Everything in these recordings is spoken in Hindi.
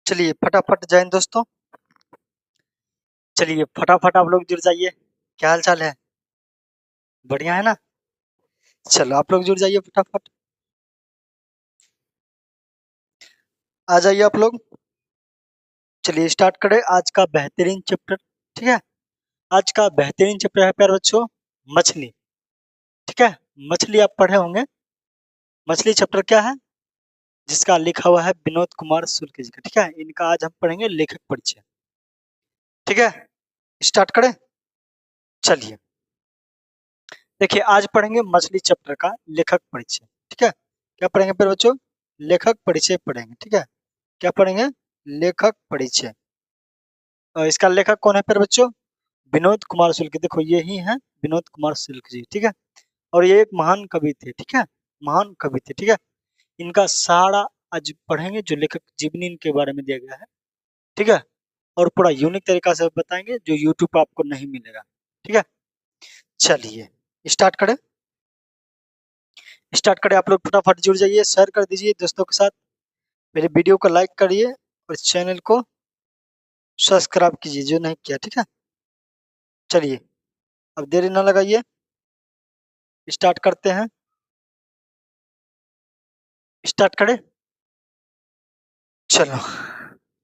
चलिए फटाफट जय हिंद दोस्तों। चलिए फटाफट आप लोग जुड़ जाइए। क्या हाल चाल है? बढ़िया है ना? चलो आप लोग जुड़ जाइए फटाफट। आ जाइए आप लोग। चलिए स्टार्ट करें आज का बेहतरीन चैप्टर। ठीक है। आज का बेहतरीन चैप्टर है प्यारे बच्चों, मछली। ठीक है। मछली आप पढ़े होंगे। मछली चैप्टर क्या है? जिसका लिखा हुआ है विनोद कुमार शुक्ल जी का। ठीक है। इनका आज हम पढ़ेंगे लेखक परिचय। ठीक है। स्टार्ट करें। चलिए देखिए आज पढ़ेंगे मछली चैप्टर का लेखक परिचय। ठीक है। क्या पढ़ेंगे प्यारे बच्चों? लेखक परिचय पढ़ेंगे। ठीक है। क्या पढ़ेंगे? लेखक परिचय। इसका लेखक कौन है फिर बच्चों? विनोद कुमार शुक्ल। देखो यही है विनोद कुमार शुक्ल जी। ठीक है। और ये एक महान कवि थे। ठीक है। महान कवि थे। ठीक है। इनका सारा आज पढ़ेंगे जो लेखक जीवनी इनके बारे में दिया गया है। ठीक है। और पूरा यूनिक तरीका से बताएंगे जो यूट्यूब पर आपको नहीं मिलेगा। ठीक है। चलिए स्टार्ट करें। स्टार्ट करें। आप लोग फटाफट जुड़ जाइए, शेयर कर दीजिए दोस्तों के साथ। मेरे वीडियो को लाइक करिए और चैनल को सब्सक्राइब कीजिए जो नहीं किया। ठीक है। चलिए अब देरी ना लगाइए, स्टार्ट करते हैं। स्टार्ट करें। चलो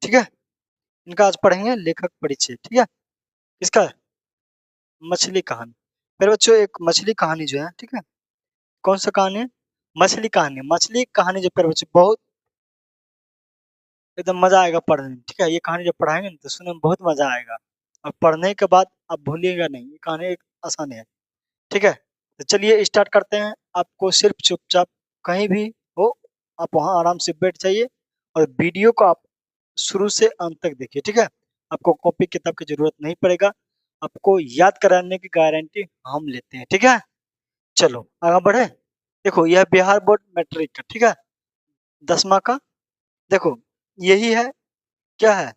ठीक है। इनका आज पढ़ेंगे लेखक परिचय। ठीक है। इसका मछली कहानी। मेरे बच्चों एक मछली कहानी जो है, ठीक है, कौन सा कहानी है? मछली कहानी। मछली कहानी जो मेरे बच्चों बहुत एकदम मजा आएगा पढ़ने में। ठीक है। ये कहानी जब पढ़ाएंगे ना तो सुनने में बहुत मजा आएगा। अब पढ़ने के बाद आप भूलिएगा नहीं। ये कहानी एक आसान है। ठीक है। तो चलिए स्टार्ट करते हैं। आपको सिर्फ चुपचाप कहीं भी हो आप वहाँ आराम से बैठ जाइए और वीडियो को आप शुरू से अंत तक देखिए। ठीक है। आपको कॉपी किताब की जरूरत नहीं पड़ेगा। आपको याद कराने की गारंटी हम लेते हैं। ठीक है। चलो आगे बढ़े। देखो यह बिहार बोर्ड मैट्रिक का, ठीक है, 10वां का। देखो यही है, क्या है?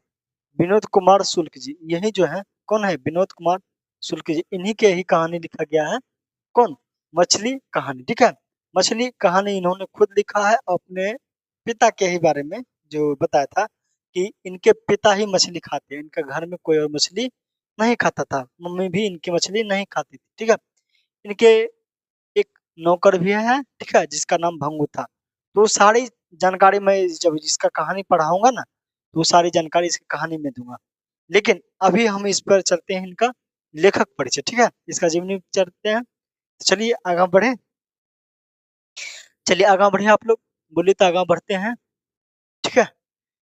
विनोद कुमार शुक्ल जी। यही जो है कौन है? विनोद कुमार शुक्ल जी। इन्हीं के ही कहानी लिखा गया है। कौन? मछली कहानी। ठीक है। मछली कहानी इन्होंने खुद लिखा है अपने पिता के ही बारे में, जो बताया था कि इनके पिता ही मछली खाते हैं। इनके घर में कोई और मछली नहीं खाता था। मम्मी भी इनकी मछली नहीं खाती थी। ठीक है। इनके एक नौकर भी है, ठीक है, जिसका नाम भंगू था। तो वो सारी जानकारी मैं जब इसका कहानी पढ़ाऊंगा ना तो वो सारी जानकारी इसकी कहानी में दूंगा। लेकिन अभी हम इस पर चलते हैं इनका लेखक परिचय। ठीक है। इसका जीवनी चलते हैं। चलिए आगे बढ़े। चलिए आगे बढ़े आप लोग। बोलिए तो आगे बढ़ते हैं। ठीक है।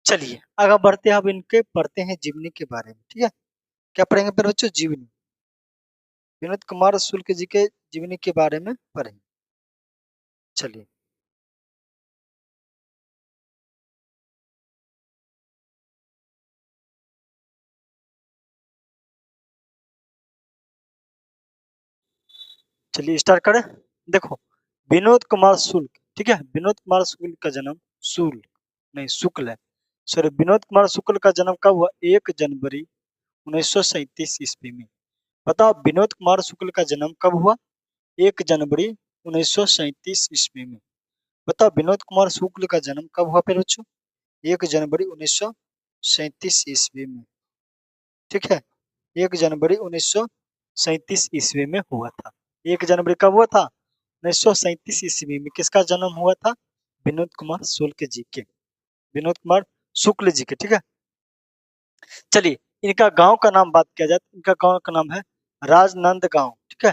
चलिए आगे बढ़ते हैं। अब इनके पढ़ते हैं जीवनी के बारे में। ठीक है। क्या पढ़ेंगे फिर बच्चों? जीवनी। विनोद कुमार शुक्ल जी के जीवनी के बारे में पढ़ेंगे। चलिए चलिए स्टार्ट करें। देखो विनोद कुमार शुक्ल, ठीक है, विनोद कुमार शुक्ल का जन्म शुक्ल नहीं शुक्ल है, सॉरी, विनोद कुमार शुक्ल का जन्म कब हुआ? 1 जनवरी 1937 ईस्वी में। बताओ विनोद कुमार शुक्ल का जन्म कब हुआ? 1 जनवरी 1937 ईस्वी में। बताओ विनोद कुमार शुक्ल का जन्म कब हुआ फिर बच्चों? 1 जनवरी 1937 ईस्वी में। ठीक है। 1 जनवरी 1937 ईस्वी में हुआ था। 1 जनवरी कब हुआ था? 1937 ईस्वी में। किसका जन्म हुआ था? विनोद कुमार शुक्ल जी के। विनोद कुमार शुक्ल जी के। ठीक है। चलिए इनका गांव का नाम बात किया जाए तो इनका गांव का नाम है राजनंद गांव। ठीक है।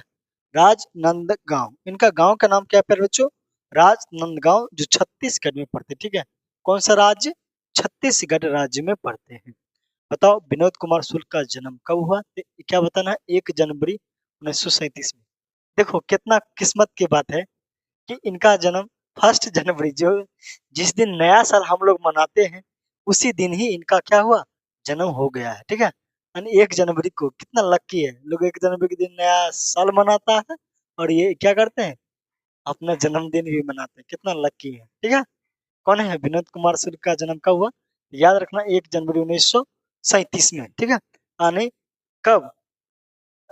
राजनंद गांव। इनका गांव का नाम क्या है प्यारे बच्चों? राजनंद गांव, जो छत्तीसगढ़ में पड़ते हैं। ठीक है। कौन सा राज्य? छत्तीसगढ़ राज्य में पड़ते हैं। बताओ विनोद कुमार शुक्ल का जन्म कब हुआ? क्या बताना है? 1 जनवरी 1937 में। देखो कितना किस्मत की बात है कि इनका जन्म 1 जनवरी, जो जिस दिन नया साल हम लोग मनाते हैं उसी दिन ही इनका क्या हुआ? जन्म हो गया है। ठीक है। यानी 1 जनवरी को कितना लकी है लोग, 1 जनवरी के दिन नया साल मनाता है और ये क्या करते हैं? अपना जन्मदिन भी मनाते हैं। कितना लकी है। ठीक है। कौन है? विनोद कुमार शुक्ल का जन्म कब हुआ? याद रखना 1 जनवरी 1937 में। ठीक है। यानी कब?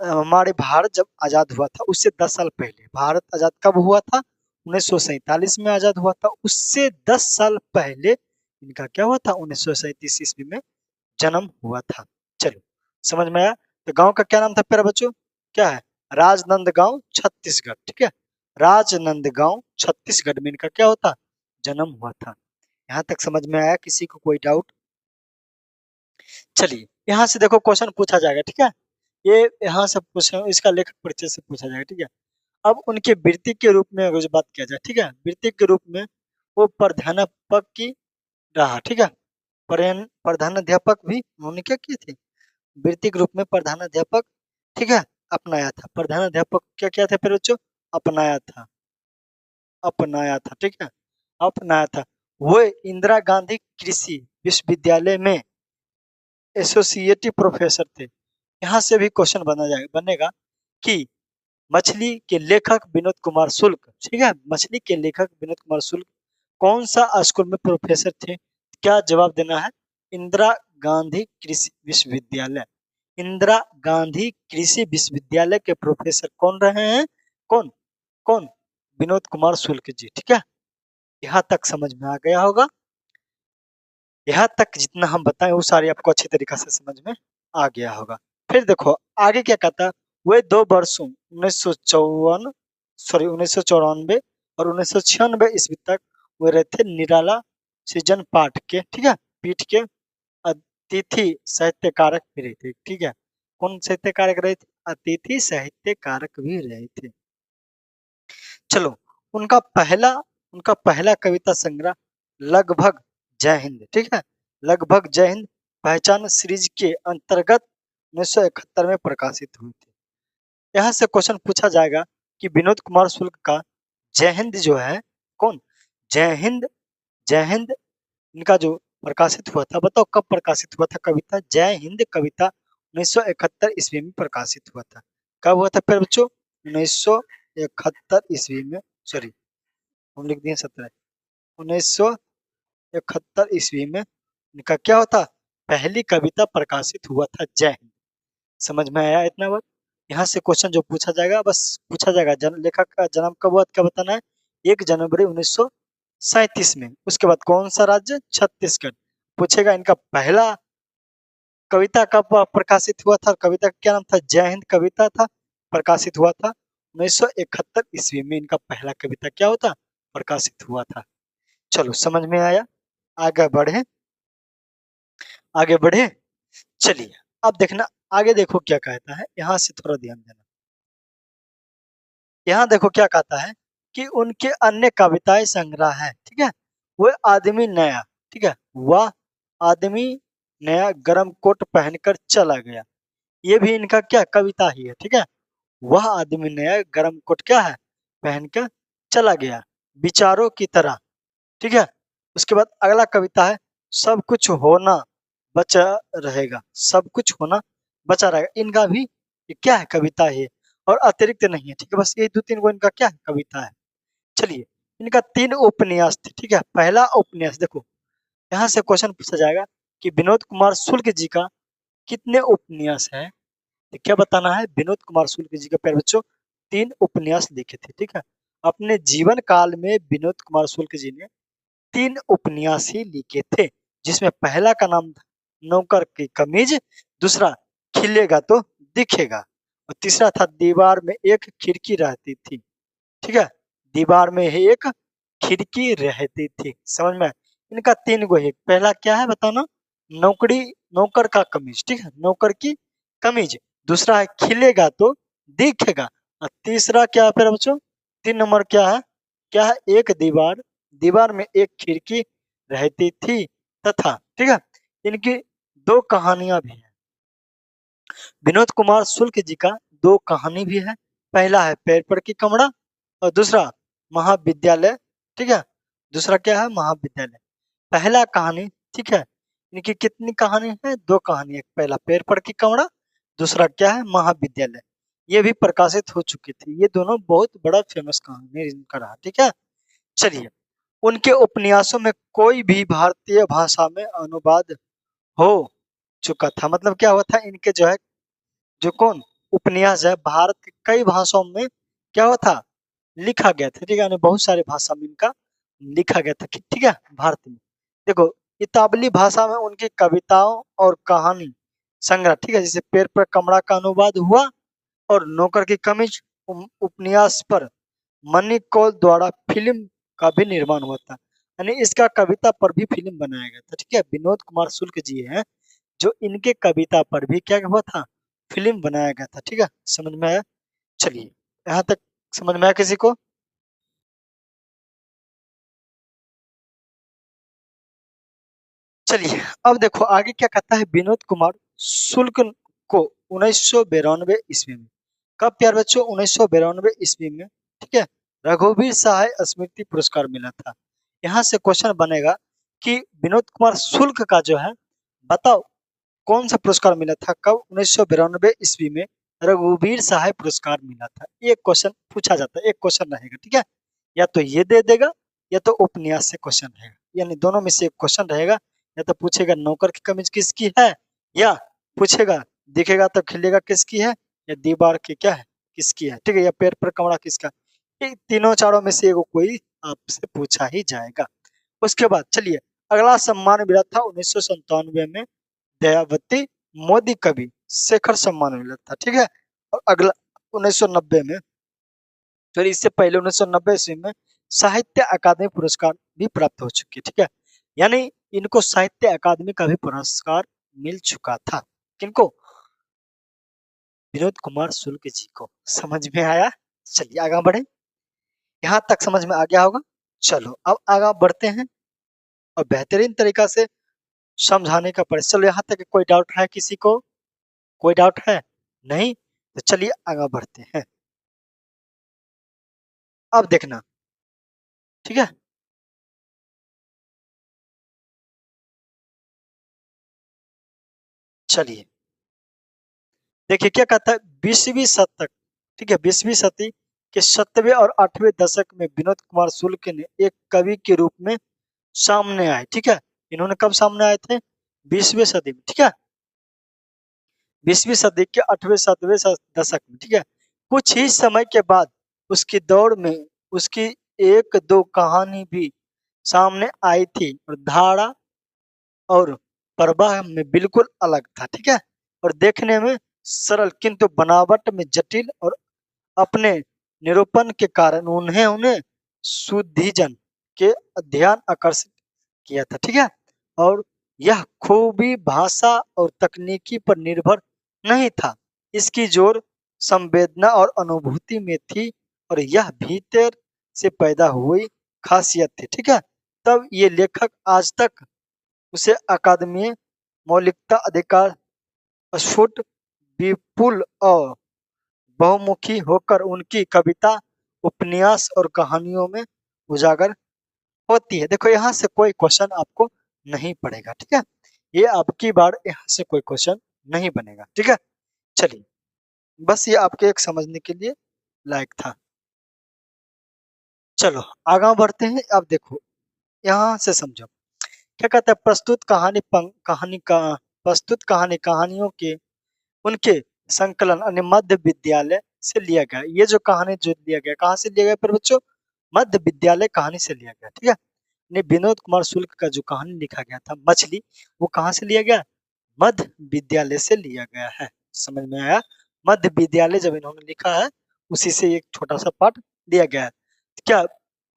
हमारे भारत जब आजाद हुआ था उससे 10 साल पहले। भारत आजाद कब हुआ था? 1947 में आजाद हुआ था। उससे 10 साल पहले इनका क्या हुआ था 1937 ईस्वी में जन्म हुआ था। चलो समझ में आया। तो गांव का क्या नाम था प्यारे बच्चों? क्या है? राजनंदगांव छत्तीसगढ़। ठीक है, राजनंदगांव छत्तीसगढ़ में इनका क्या होता? जन्म हुआ था। यहाँ तक समझ में आया? किसी को कोई डाउट? चलिए यहाँ से देखो क्वेश्चन पूछा जाएगा। ठीक है, ये यहाँ से पूछा, इसका लेखक परिचय से पूछा जाएगा। ठीक है, अब उनके वृत्ति के रूप में अगर बात किया जाए, ठीक है, वृत्ति के रूप में वो प्रधानाध्यापक की रहा। ठीक है, प्रधानाध्यापक भी उन्होंने क्या किए थे? वृत्ति के रूप में प्रधानाध्यापक, ठीक है, अपनाया था। प्रधानाध्यापक क्या किया था फिर बच्चों? अपनाया था, अपनाया था। ठीक है, अपनाया था। वो इंदिरा गांधी कृषि विश्वविद्यालय में एसोसिएटिव प्रोफेसर थे। यहाँ से भी क्वेश्चन बनेगा कि मछली के लेखक विनोद कुमार शुक्ल, ठीक है, मछली के लेखक विनोद कुमार शुक्ल कौन सा स्कूल में प्रोफेसर थे? क्या जवाब देना है? इंदिरा गांधी कृषि विश्वविद्यालय। इंदिरा गांधी कृषि विश्वविद्यालय के प्रोफेसर कौन रहे हैं? कौन? कौन? विनोद कुमार शुक्ल जी। ठीक है, यहाँ तक समझ में आ गया होगा। यहाँ तक जितना हम बताएं वो सारी आपको अच्छी तरीके से समझ में आ गया होगा। फिर देखो आगे क्या कहता है। वे 2 वर्षों 1994 और 1996 ईस्वी तक वे रहे थे निराला सीजन पाठ के, ठीक है, पीठ के अतिथि साहित्यकारक भी रहे थे। ठीक है, कौन साहित्यकारक रहे थे? अतिथि साहित्यकारक भी रहे थे। चलो उनका पहला कविता संग्रह लगभग जय हिंद, ठीक है, लगभग जय हिंद पहचान सीरीज के अंतर्गत 1971 में प्रकाशित हुई थी। यहाँ से क्वेश्चन पूछा जाएगा कि विनोद कुमार शुक्ल का जय हिंद जो है, कौन? जय हिंद, जय हिंद इनका जो प्रकाशित हुआ था, बताओ कब प्रकाशित हुआ था कविता? जय हिंद कविता 1971 ईस्वी में प्रकाशित हुआ था। कब हुआ था फिर बच्चों? 1971 ईस्वी में, सॉरी हम लिख दिए 17, 1971 ईस्वी में इनका क्या होता? पहली कविता प्रकाशित हुआ था जय हिंद। समझ में आया इतना बात? यहाँ से क्वेश्चन जो पूछा जाएगा, बस पूछा जाएगा लेखक का जन्म कब हुआ, क्या बताना है? 1 जनवरी 1937 में। उसके बाद कौन सा राज्य? छत्तीसगढ़। पूछेगा इनका पहला कविता कब प्रकाशित हुआ था? कविता का क्या नाम था? जय हिंद कविता था, प्रकाशित हुआ था 1971 ईस्वी में। इनका पहला कविता क्या होता? प्रकाशित हुआ था। चलो समझ में आया? आगे बढ़े, आगे बढ़े। चलिए अब देखना आगे, देखो क्या कहता है, यहाँ से थोड़ा ध्यान देना। यहाँ देखो क्या कहता है कि उनके अन्य कविताएं संग्रह है, ठीक है, वह आदमी नया, ठीक है, वह आदमी नया गरम कोट पहनकर चला गया। ये भी इनका क्या कविता ही है, ठीक है। वह आदमी नया गरम कोट क्या है? पहनकर चला गया विचारों की तरह, ठीक है। उसके बाद अगला कविता है सब कुछ होना बचा रहेगा, सब कुछ होना बचा रहेगा। इनका भी ये क्या है? कविता है और अतिरिक्त नहीं है, ठीक है, बस ये 2-3 गो इनका क्या है? कविता है। चलिए इनका 3 उपन्यास थे, ठीक है। पहला उपन्यास देखो, यहाँ से क्वेश्चन पूछा जाएगा कि विनोद कुमार शुक्ल जी का कितने उपन्यास है? तो क्या बताना है? विनोद कुमार शुक्ल जी का प्यारे बच्चों 3 उपन्यास लिखे थे, ठीक है। अपने जीवन काल में विनोद कुमार शुक्ल जी ने 3 उपन्यास ही लिखे थे, जिसमें पहला का नाम था नौकर की कमीज, दूसरा खिलेगा तो दिखेगा, और तीसरा था दीवार में एक खिड़की रहती थी, ठीक है, दीवार में ही एक खिड़की रहती थी। समझ में? इनका 3 गो है। पहला क्या है बताना? नौकरी, नौकर का कमीज, ठीक है, नौकर की कमीज। दूसरा है खिलेगा तो दिखेगा, और तीसरा क्या है फिर बच्चों? 3 नंबर क्या है? क्या है? एक दीवार, दीवार में एक खिड़की रहती थी तथा, ठीक है। इनकी 2 कहानियां भी हैं। विनोद कुमार शुक्ल जी का 2 कहानी भी है। पहला है पैर पर की कमरा और दूसरा महाविद्यालय, ठीक है। दूसरा क्या है? महाविद्यालय। पहला कहानी, ठीक है, इनकी कितनी कहानी है? 2 कहानी है। पहला पैर पर की कमरा, दूसरा क्या है? महाविद्यालय। ये भी प्रकाशित हो चुकी थी। ये दोनों बहुत बड़ा फेमस कहानी इनका रहा, ठीक है। चलिए उनके उपन्यासों में कोई भी भारतीय भाषा में अनुवाद हो चुका था। मतलब क्या हुआ था? इनके जो है, जो कौन उपन्यास है, भारत के कई भाषाओं में क्या हुआ था? लिखा गया था, ठीक है, यानी बहुत सारे भाषा में इनका लिखा गया था, ठीक है, भारत में। देखो इतालवी भाषा में उनकी कविताओं और कहानी संग्रह, ठीक है, जैसे पेड़ पर कमरा का अनुवाद हुआ और नौकर की कमीज उपन्यास पर मनी कौल द्वारा फिल्म का भी निर्माण हुआ था, यानी इसका कविता पर भी फिल्म बनाया गया था। ठीक है, विनोद कुमार शुक्ल जी हैं जो इनके कविता पर भी क्या हुआ था, फिल्म बनाया गया था। ठीक है, समझ में आया? चलिए, यहाँ तक समझ में आया किसी को? चलिए, अब देखो आगे क्या कहता है विनोद कुमार शुक्ल को 1992 ईस्वी में, कब प्यार बच्चों, 1992 ईस्वी में, ठीक है, रघुवीर सहाय स्मृति पुरस्कार मिला था। यहाँ से क्वेश्चन बनेगा कि विनोद कुमार शुक्ल का जो है, बताओ कौन सा पुरस्कार मिला था, कब, 1992 ईस्वी में रघुवीर सहाय पुरस्कार मिला था। एक क्वेश्चन पूछा जाता है, एक क्वेश्चन रहेगा। ठीक है, या तो ये दे देगा या तो उपन्यास से क्वेश्चन रहेगा, यानी दोनों में से एक क्वेश्चन रहेगा। या तो पूछेगा नौकर की कमीज किसकी है, या पूछेगा दिखेगा तो खिलेगा किसकी है, या दीवार की क्या है किसकी है। ठीक है, या पेड़ पर कमरा किसका, ये तीनों चारों में से एगो कोई आपसे पूछा ही जाएगा। उसके बाद चलिए, अगला सम्मान मिला था 1997 में दयावती मोदी कवि शेखर सम्मान मिला था। ठीक है, और अगला 1990 में, फिर इससे पहले 1990 ईस्वी में साहित्य अकादमी पुरस्कार भी प्राप्त हो चुके। ठीक है, यानी इनको साहित्य अकादमी का भी पुरस्कार मिल चुका था। किनको? विनोद कुमार शुक्ल जी को। समझ में आया? चलिए आगे बढ़े, यहाँ तक समझ में आ गया होगा। चलो अब आगे बढ़ते हैं और बेहतरीन तरीका से समझाने का प्रयास। चलो यहाँ तक कोई डाउट है किसी को? कोई डाउट है? नहीं? तो चलिए आगे बढ़ते हैं। अब देखना, ठीक है, चलिए देखिए क्या कहता है, 20वीं शतक, ठीक है, 20वीं सदी के 7वें और 8वें दशक में विनोद कुमार शुक्ल ने एक कवि के रूप में सामने आए। ठीक है, इन्होंने कब सामने आए थे? 20वीं सदी में। ठीक है, 20वीं सदी के 8वें 7वें दशक में। ठीक है, कुछ ही समय के बाद उसकी दौड़ में उसकी एक दो कहानी भी सामने आई थी और धारा और प्रवाह में बिल्कुल अलग था। ठीक है, और देखने में सरल किंतु बनावट में जटिल, और अपने निरूपण के कारण उन्हें उन्हें सुधीजन के ध्यान आकर्षित किया था। ठीक है, और यह खूबी भाषा और तकनीकी पर निर्भर नहीं था, इसकी जोर संवेदना और अनुभूति में थी, और यह भीतर से पैदा हुई खासियत थी। ठीक है, तब ये लेखक आज तक उसे अकादमी मौलिकता अधिकार स्फुट विपुल और बहुमुखी होकर उनकी कविता उपन्यास और कहानियों में उजागर होती है। देखो यहाँ से कोई क्वेश्चन आपको नहीं पड़ेगा। ठीक है, ये आपकी बार यहाँ से कोई क्वेश्चन नहीं बनेगा। ठीक है, चलिए बस ये आपके एक समझने के लिए लायक था। चलो आगे बढ़ते हैं। अब देखो यहाँ से समझो क्या कहता है, प्रस्तुत कहानी कहानियों के उनके संकलन अन्य मध्य विद्यालय से लिया गया। ये जो कहानी जो लिया गया कहाँ से लिया गया फिर बच्चों? मध्य विद्यालय कहानी से लिया गया। ठीक है, ने विनोद कुमार शुक्ल का जो कहानी लिखा गया था मछली, वो कहाँ से लिया गया? मध्य विद्यालय से लिया गया है। समझ में आया? मध्य विद्यालय जब इन्होंने लिखा है उसी से एक छोटा सा पाठ दिया गया है। क्या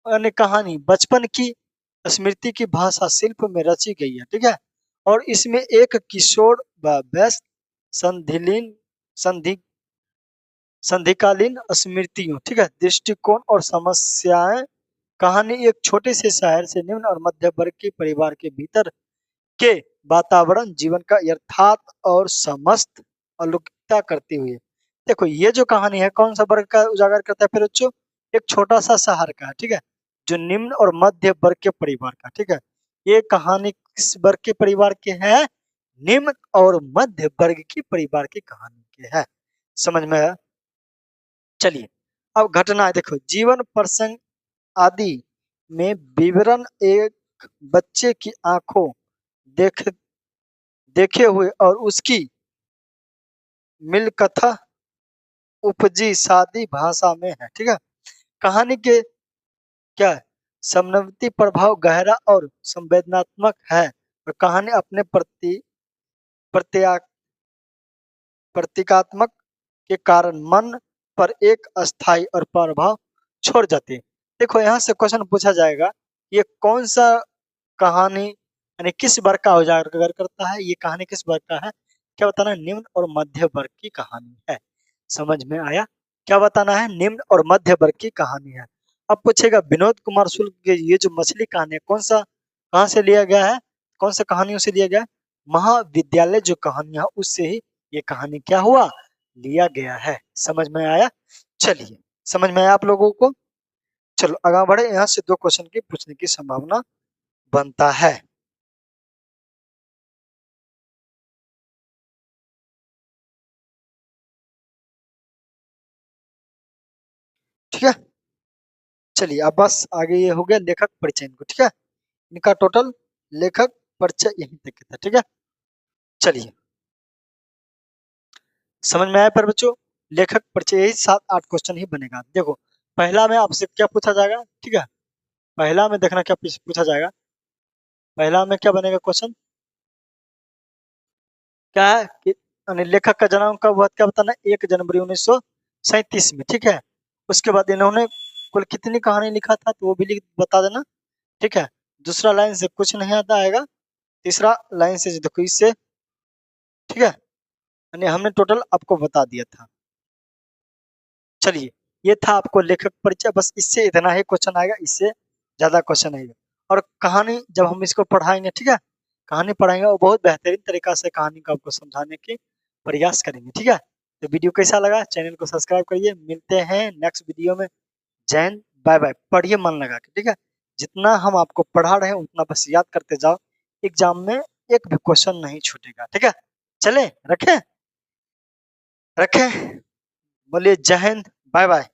अन्य कहानी बचपन की स्मृति की भाषा शिल्प में रची गई है। ठीक है, और इसमें एक किशोर व व्यस्त संधिलीन संधि संधिकालीन स्मृतियों, ठीक है, दृष्टिकोण और समस्याएं। कहानी एक छोटे से शहर से निम्न और मध्य वर्ग के परिवार के भीतर के वातावरण जीवन का यथार्थ और समस्त अलौकिकता करती हुई है। देखो ये जो कहानी है कौन सा वर्ग का उजागर करता है फिर बच्चों? एक छोटा सा शहर का है। ठीक है, जो निम्न और मध्य वर्ग के परिवार का। ठीक है, ये कहानी किस वर्ग के परिवार के है? निम्न और मध्य वर्ग के परिवार की कहानी के है। समझ में आया? चलिए अब घटना है, देखो जीवन प्रसंग आदि में विवरण एक बच्चे की आंखों देख देखे हुए और उसकी मिलकथा उपजी सादी भाषा में है। ठीक है, कहानी के क्या है? समनवती प्रभाव गहरा और संवेदनात्मक है, और कहानी अपने प्रत्या प्रतीकात्मक के कारण मन पर एक अस्थायी और प्रभाव छोड़ जाती है। देखो यहाँ से क्वेश्चन पूछा जाएगा, ये कौन सा कहानी यानी किस वर्ग का उजागर करता है, ये कहानी किस वर्ग का है, क्या बताना है, निम्न और मध्य वर्ग की कहानी है। समझ में आया, क्या बताना है, निम्न और मध्य वर्ग की कहानी है। अब पूछेगा विनोद कुमार शुक्ल के ये जो मछली कहानी है कौन सा, कहाँ से लिया गया है, कौन सा कहानियों से लिया गया है, महाविद्यालय जो कहानियां उससे ही ये कहानी क्या हुआ, लिया गया है। समझ में आया, चलिए समझ में आया आप लोगों को। चलो आगे बढ़े, यहाँ से 2 क्वेश्चन की पूछने की संभावना बनता है। ठीक है, चलिए अब बस आगे ये हो गया लेखक परिचय इनको, ठीक है, इनका टोटल लेखक परिचय यहीं तक था। ठीक है, चलिए समझ में आया पर बच्चों, लेखक परिचय यही 7-8 क्वेश्चन ही बनेगा। देखो पहला में आपसे क्या पूछा जाएगा, ठीक है, पहला में देखना क्या पूछा जाएगा, पहला में क्या बनेगा क्वेश्चन, क्या है कि लेखक का जन्म कब हुआ, क्या बताना, 1 जनवरी 1937 में। ठीक है, उसके बाद इन्होंने कुल कितनी कहानी लिखा था तो वो भी बता देना। ठीक है, दूसरा लाइन से कुछ नहीं आता आएगा, तीसरा लाइन से देखो इससे, ठीक है, यानी हमने टोटल आपको बता दिया था। चलिए ये था आपको लेखक परिचय, बस इससे इतना ही क्वेश्चन आएगा, इससे ज्यादा क्वेश्चन आएगा। और कहानी जब हम इसको पढ़ाएंगे, ठीक है, कहानी पढ़ाएंगे वो बहुत बेहतरीन तरीका से कहानी को आपको समझाने की प्रयास करेंगे। ठीक है, तो वीडियो कैसा लगा, चैनल को सब्सक्राइब करिए, मिलते हैं नेक्स्ट वीडियो में। जय हिंद, बाय बाय, पढ़िए मन लगा के। ठीक है, जितना हम आपको पढ़ा रहे हैं उतना बस याद करते जाओ, एग्जाम में एक भी क्वेश्चन नहीं छूटेगा। ठीक है, चले रखें, रखें, बोलिए जय हिंद, बाय बाय।